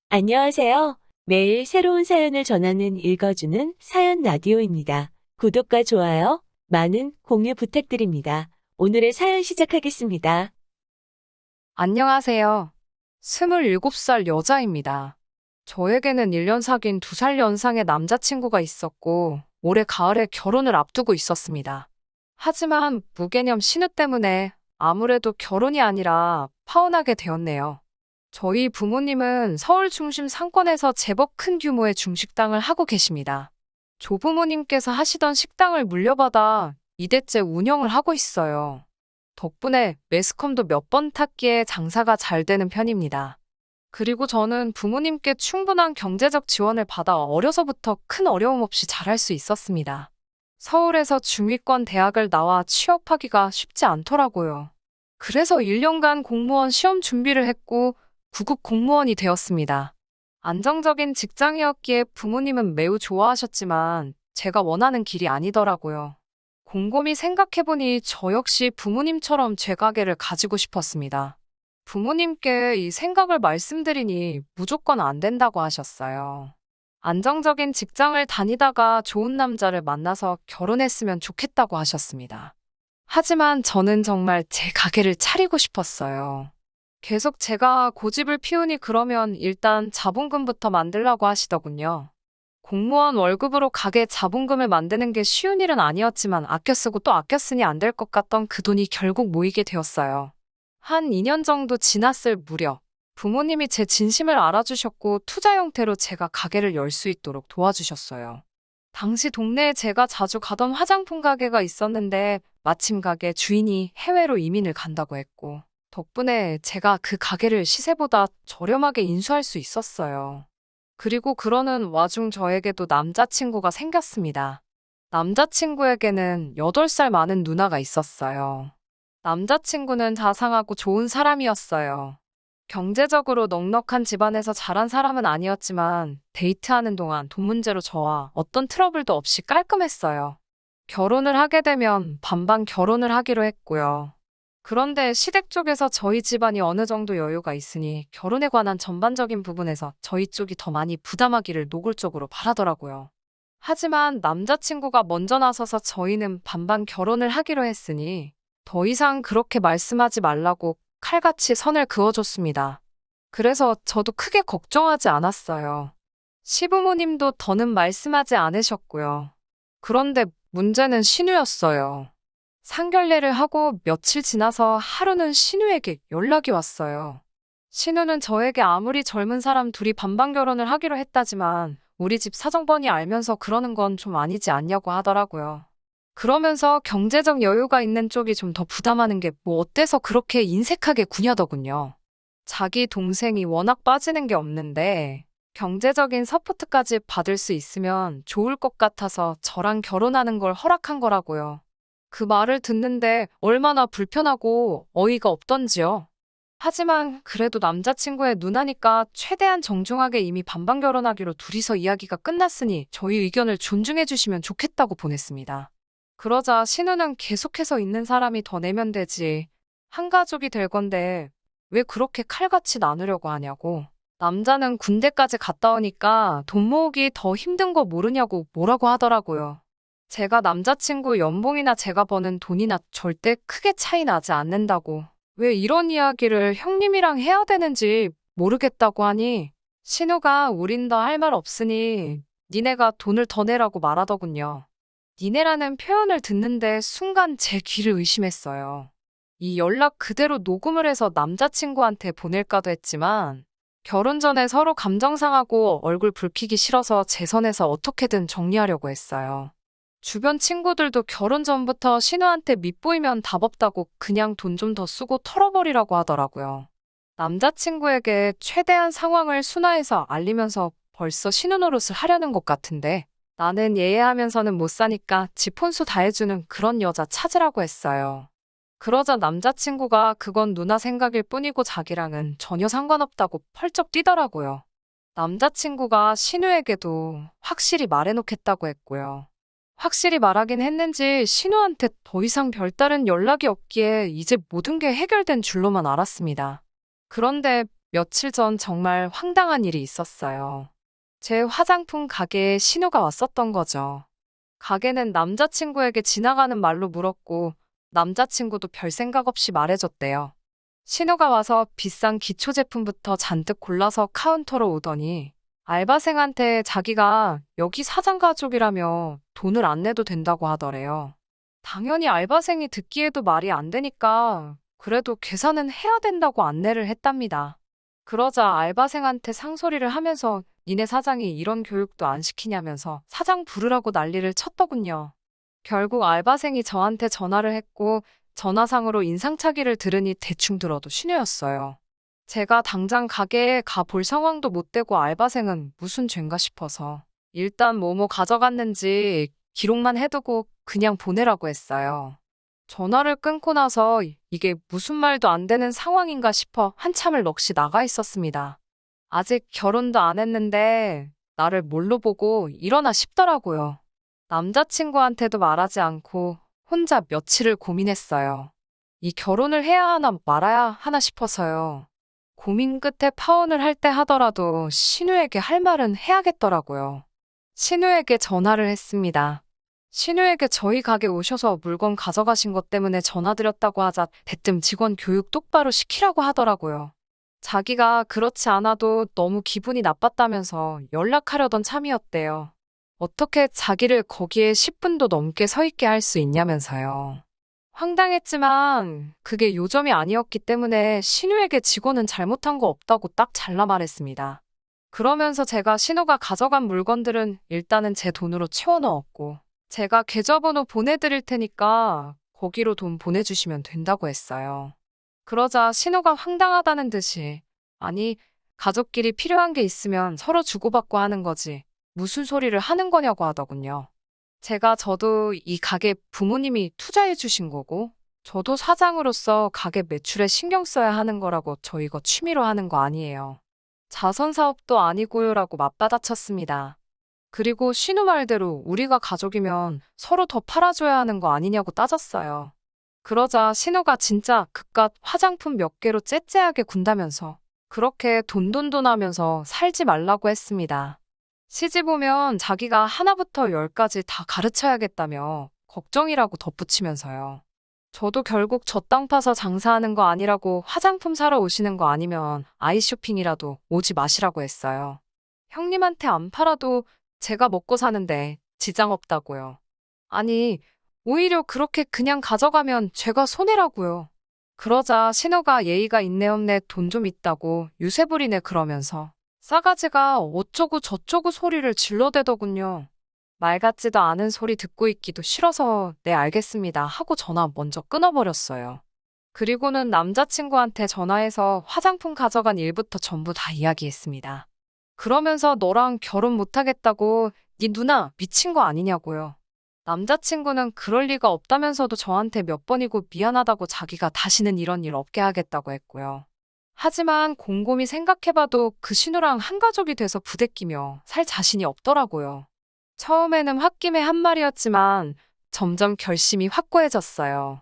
안녕하세요. 매일 새로운 사연을 전하는 읽어주는 사연 라디오입니다. 구독과 좋아요, 많은 공유 부탁드립니다. 오늘의 사연 시작하겠습니다. 안녕하세요. 27살 여자입니다. 저에게는 1년 사귄 2살 연상의 남자친구가 있었고, 올해 가을에 결혼을 앞두고 있었습니다. 하지만 무개념 신우 때문에 아무래도 결혼이 아니라 파혼하게 되었네요. 저희 부모님은 서울 중심 상권에서 제법 큰 규모의 중식당을 하고 계십니다. 조부모님께서 하시던 식당을 물려받아 2대째 운영을 하고 있어요. 덕분에 매스컴도 몇 번 탔기에 장사가 잘 되는 편입니다. 그리고 저는 부모님께 충분한 경제적 지원을 받아 어려서부터 큰 어려움 없이 잘할 수 있었습니다. 서울에서 중위권 대학을 나와 취업하기가 쉽지 않더라고요. 그래서 1년간 공무원 시험 준비를 했고 구급 공무원이 되었습니다. 안정적인 직장이었기에 부모님은 매우 좋아하셨지만 제가 원하는 길이 아니더라고요. 곰곰이 생각해보니 저 역시 부모님처럼 제 가게를 가지고 싶었습니다. 부모님께 이 생각을 말씀드리니 무조건 안 된다고 하셨어요. 안정적인 직장을 다니다가 좋은 남자를 만나서 결혼했으면 좋겠다고 하셨습니다. 하지만 저는 정말 제 가게를 차리고 싶었어요. 계속 제가 고집을 피우니 그러면 일단 자본금부터 만들라고 하시더군요. 공무원 월급으로 가게 자본금을 만드는 게 쉬운 일은 아니었지만 아껴 쓰고 또 아껴 쓰니 안 될 것 같던 그 돈이 결국 모이게 되었어요. 한 2년 정도 지났을 무렵 부모님이 제 진심을 알아주셨고 투자 형태로 제가 가게를 열 수 있도록 도와주셨어요. 당시 동네에 제가 자주 가던 화장품 가게가 있었는데 마침 가게 주인이 해외로 이민을 간다고 했고 덕분에 제가 그 가게를 시세보다 저렴하게 인수할 수 있었어요. 그리고 그러는 와중 저에게도 남자친구가 생겼습니다. 남자친구에게는 8살 많은 누나가 있었어요. 남자친구는 자상하고 좋은 사람이었어요. 경제적으로 넉넉한 집안에서 자란 사람은 아니었지만 데이트하는 동안 돈 문제로 저와 어떤 트러블도 없이 깔끔했어요. 결혼을 하게 되면 반반 결혼을 하기로 했고요. 그런데 시댁 쪽에서 저희 집안이 어느 정도 여유가 있으니 결혼에 관한 전반적인 부분에서 저희 쪽이 더 많이 부담하기를 노골적으로 바라더라고요. 하지만 남자친구가 먼저 나서서 저희는 반반 결혼을 하기로 했으니 더 이상 그렇게 말씀하지 말라고 칼같이 선을 그어줬습니다. 그래서 저도 크게 걱정하지 않았어요. 시부모님도 더는 말씀하지 않으셨고요. 그런데 문제는 신우였어요. 상견례를 하고 며칠 지나서 하루는 신우에게 연락이 왔어요. 신우는 저에게 아무리 젊은 사람 둘이 반반 결혼을 하기로 했다지만 우리 집 사정 뻔히 알면서 그러는 건 좀 아니지 않냐고 하더라고요. 그러면서 경제적 여유가 있는 쪽이 좀 더 부담하는 게 뭐 어때서 그렇게 인색하게 구냐더군요. 자기 동생이 워낙 빠지는 게 없는데 경제적인 서포트까지 받을 수 있으면 좋을 것 같아서 저랑 결혼하는 걸 허락한 거라고요. 그 말을 듣는데 얼마나 불편하고 어이가 없던지요. 하지만 그래도 남자친구의 누나니까 최대한 정중하게 이미 반반 결혼하기로 둘이서 이야기가 끝났으니 저희 의견을 존중해 주시면 좋겠다고 보냈습니다. 그러자 신우는 계속해서 있는 사람이 더 내면 되지. 한 가족이 될 건데 왜 그렇게 칼같이 나누려고 하냐고. 남자는 군대까지 갔다 오니까 돈 모으기 더 힘든 거 모르냐고 뭐라고 하더라고요. 제가 남자친구 연봉이나 제가 버는 돈이나 절대 크게 차이 나지 않는다고. 왜 이런 이야기를 형님이랑 해야 되는지 모르겠다고 하니 신우가 우린 더 할 말 없으니 니네가 돈을 더 내라고 말하더군요. 니네라는 표현을 듣는데 순간 제 귀를 의심했어요. 이 연락 그대로 녹음을 해서 남자친구한테 보낼까도 했지만 결혼 전에 서로 감정 상하고 얼굴 붉히기 싫어서 제 선에서 어떻게든 정리하려고 했어요. 주변 친구들도 결혼 전부터 신우한테 밉보이면 답 없다고 그냥 돈 좀 더 쓰고 털어버리라고 하더라고요. 남자친구에게 최대한 상황을 순화해서 알리면서 벌써 신우 노릇을 하려는 것 같은데 나는 예예하면서는 못 사니까 집 혼수 다 해주는 그런 여자 찾으라고 했어요. 그러자 남자친구가 그건 누나 생각일 뿐이고 자기랑은 전혀 상관없다고 펄쩍 뛰더라고요. 남자친구가 신우에게도 확실히 말해놓겠다고 했고요. 확실히 말하긴 했는지 신우한테 더 이상 별다른 연락이 없기에 이제 모든 게 해결된 줄로만 알았습니다. 그런데 며칠 전 정말 황당한 일이 있었어요. 제 화장품 가게에 신호가 왔었던 거죠. 가게는 남자친구에게 지나가는 말로 물었고 남자친구도 별 생각 없이 말해줬대요. 신호가 와서 비싼 기초 제품부터 잔뜩 골라서 카운터로 오더니 알바생한테 자기가 여기 사장 가족이라며 돈을 안 내도 된다고 하더래요. 당연히 알바생이 듣기에도 말이 안 되니까 그래도 계산은 해야 된다고 안내를 했답니다. 그러자 알바생한테 상소리를 하면서 니네 사장이 이런 교육도 안 시키냐면서 사장 부르라고 난리를 쳤더군요. 결국 알바생이 저한테 전화를 했고 전화상으로 인상착의를 들으니 대충 들어도 신호였어요. 제가 당장 가게에 가볼 상황도 못 되고 알바생은 무슨 죄인가 싶어서 일단 뭐뭐 가져갔는지 기록만 해두고 그냥 보내라고 했어요. 전화를 끊고 나서 이게 무슨 말도 안 되는 상황인가 싶어 한참을 넋이 나가 있었습니다. 아직 결혼도 안 했는데 나를 뭘로 보고 이러나 싶더라고요. 남자친구한테도 말하지 않고 혼자 며칠을 고민했어요. 이 결혼을 해야 하나 말아야 하나 싶어서요. 고민 끝에 파혼을 할 때 하더라도 신우에게 할 말은 해야겠더라고요. 신우에게 전화를 했습니다. 신우에게 저희 가게 오셔서 물건 가져가신 것 때문에 전화드렸다고 하자 대뜸 직원 교육 똑바로 시키라고 하더라고요. 자기가 그렇지 않아도 너무 기분이 나빴다면서 연락하려던 참이었대요. 어떻게 자기를 거기에 10분도 넘게 서 있게 할 수 있냐면서요. 황당했지만 그게 요점이 아니었기 때문에 신우에게 직원은 잘못한 거 없다고 딱 잘라 말했습니다. 그러면서 제가 신우가 가져간 물건들은 일단은 제 돈으로 채워 넣었고 제가 계좌번호 보내드릴 테니까 거기로 돈 보내주시면 된다고 했어요. 그러자 신우가 황당하다는 듯이 아니 가족끼리 필요한 게 있으면 서로 주고받고 하는 거지 무슨 소리를 하는 거냐고 하더군요. 저도 이 가게 부모님이 투자해 주신 거고 저도 사장으로서 가게 매출에 신경 써야 하는 거라고 저 이거 취미로 하는 거 아니에요. 자선 사업도 아니고요라고 맞받아쳤습니다. 그리고 신우 말대로 우리가 가족이면 서로 더 팔아줘야 하는 거 아니냐고 따졌어요. 그러자 신우가 진짜 그깟 화장품 몇 개로 째째하게 군다면서 그렇게 돈돈돈 하면서 살지 말라고 했습니다. 시집 오면 자기가 하나부터 열까지 다 가르쳐야겠다며 걱정이라고 덧붙이면서요. 저도 결국 저 땅 파서 장사하는 거 아니라고 화장품 사러 오시는 거 아니면 아이 쇼핑이라도 오지 마시라고 했어요. 형님한테 안 팔아도 제가 먹고 사는데 지장 없다고요. 아니, 오히려 그렇게 그냥 가져가면 제가 손해라고요. 그러자 신우가 예의가 있네 없네 돈 좀 있다고 유세 부리네 그러면서 싸가지가 어쩌고 저쩌고 소리를 질러대더군요. 말 같지도 않은 소리 듣고 있기도 싫어서 네 알겠습니다 하고 전화 먼저 끊어버렸어요. 그리고는 남자친구한테 전화해서 화장품 가져간 일부터 전부 다 이야기했습니다. 그러면서 너랑 결혼 못하겠다고 네 누나 미친 거 아니냐고요. 남자친구는 그럴 리가 없다면서도 저한테 몇 번이고 미안하다고 자기가 다시는 이런 일 없게 하겠다고 했고요. 하지만 곰곰이 생각해봐도 그 신우랑 한 가족이 돼서 부대끼며 살 자신이 없더라고요. 처음에는 홧김에 한 말이었지만 점점 결심이 확고해졌어요.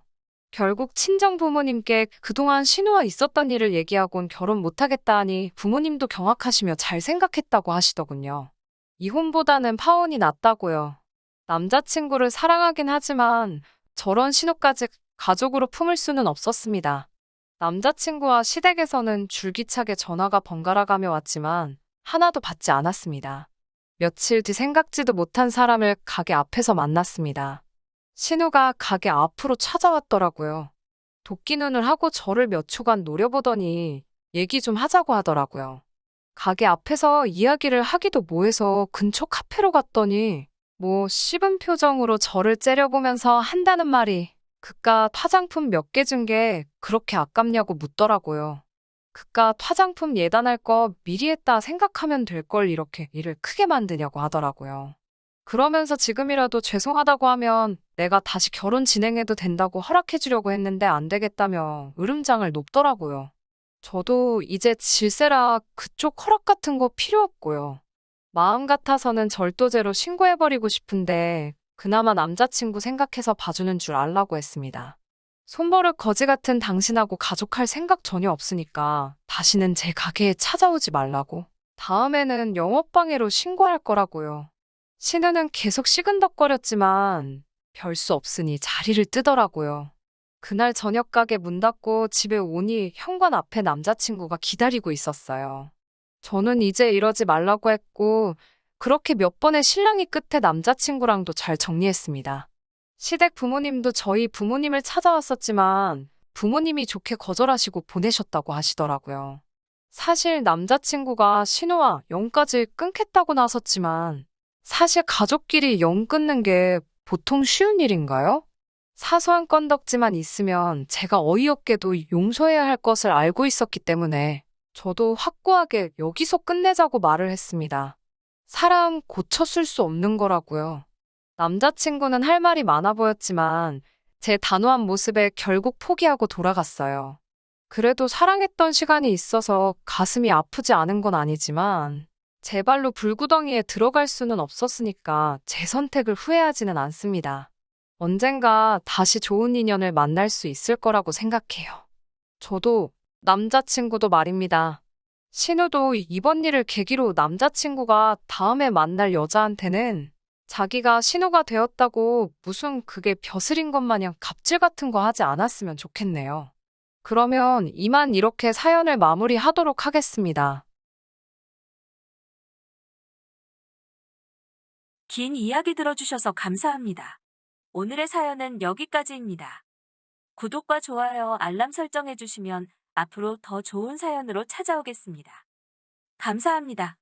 결국 친정 부모님께 그동안 신우와 있었던 일을 얘기하곤 결혼 못하겠다 하니 부모님도 경악하시며 잘 생각했다고 하시더군요. 이혼보다는 파혼이 낫다고요. 남자친구를 사랑하긴 하지만 저런 신우까지 가족으로 품을 수는 없었습니다. 남자친구와 시댁에서는 줄기차게 전화가 번갈아 가며 왔지만 하나도 받지 않았습니다. 며칠 뒤 생각지도 못한 사람을 가게 앞에서 만났습니다. 신우가 가게 앞으로 찾아왔더라고요. 도끼 눈을 하고 저를 몇 초간 노려보더니 얘기 좀 하자고 하더라고요. 가게 앞에서 이야기를 하기도 뭐해서 근처 카페로 갔더니 뭐 씹은 표정으로 저를 째려보면서 한다는 말이 그깟 화장품 몇 개 준 게 그렇게 아깝냐고 묻더라고요. 그깟 화장품 예단할 거 미리 했다 생각하면 될 걸 이렇게 일을 크게 만드냐고 하더라고요. 그러면서 지금이라도 죄송하다고 하면 내가 다시 결혼 진행해도 된다고 허락해 주려고 했는데 안 되겠다며 으름장을 놓더라고요. 저도 이제 질세라 그쪽 허락 같은 거 필요 없고요. 마음 같아서는 절도죄로 신고해버리고 싶은데 그나마 남자친구 생각해서 봐주는 줄 알라고 했습니다. 손버릇 거지 같은 당신하고 가족할 생각 전혀 없으니까 다시는 제 가게에 찾아오지 말라고. 다음에는 영업방해로 신고할 거라고요. 신우는 계속 시근덕거렸지만 별 수 없으니 자리를 뜨더라고요. 그날 저녁 가게 문 닫고 집에 오니 현관 앞에 남자친구가 기다리고 있었어요. 저는 이제 이러지 말라고 했고 그렇게 몇 번의 실랑이 끝에 남자친구랑도 잘 정리했습니다. 시댁 부모님도 저희 부모님을 찾아왔었지만 부모님이 좋게 거절하시고 보내셨다고 하시더라고요. 사실 남자친구가 신우와 영까지 끊겠다고 나섰지만 사실 가족끼리 영 끊는 게 보통 쉬운 일인가요? 사소한 건덕지만 있으면 제가 어이없게도 용서해야 할 것을 알고 있었기 때문에 저도 확고하게 여기서 끝내자고 말을 했습니다. 사람 고쳐쓸 수 없는 거라고요. 남자친구는 할 말이 많아 보였지만 제 단호한 모습에 결국 포기하고 돌아갔어요. 그래도 사랑했던 시간이 있어서 가슴이 아프지 않은 건 아니지만 제 발로 불구덩이에 들어갈 수는 없었으니까 제 선택을 후회하지는 않습니다. 언젠가 다시 좋은 인연을 만날 수 있을 거라고 생각해요. 저도 남자친구도 말입니다. 신우도 이번 일을 계기로 남자친구가 다음에 만날 여자한테는 자기가 신우가 되었다고 무슨 그게 벼슬인 것 마냥 갑질 같은 거 하지 않았으면 좋겠네요. 그러면 이만 이렇게 사연을 마무리하도록 하겠습니다. 긴 이야기 들어주셔서 감사합니다. 오늘의 사연은 여기까지입니다. 구독과 좋아요, 알람 설정해주시면 앞으로 더 좋은 사연으로 찾아오겠습니다. 감사합니다.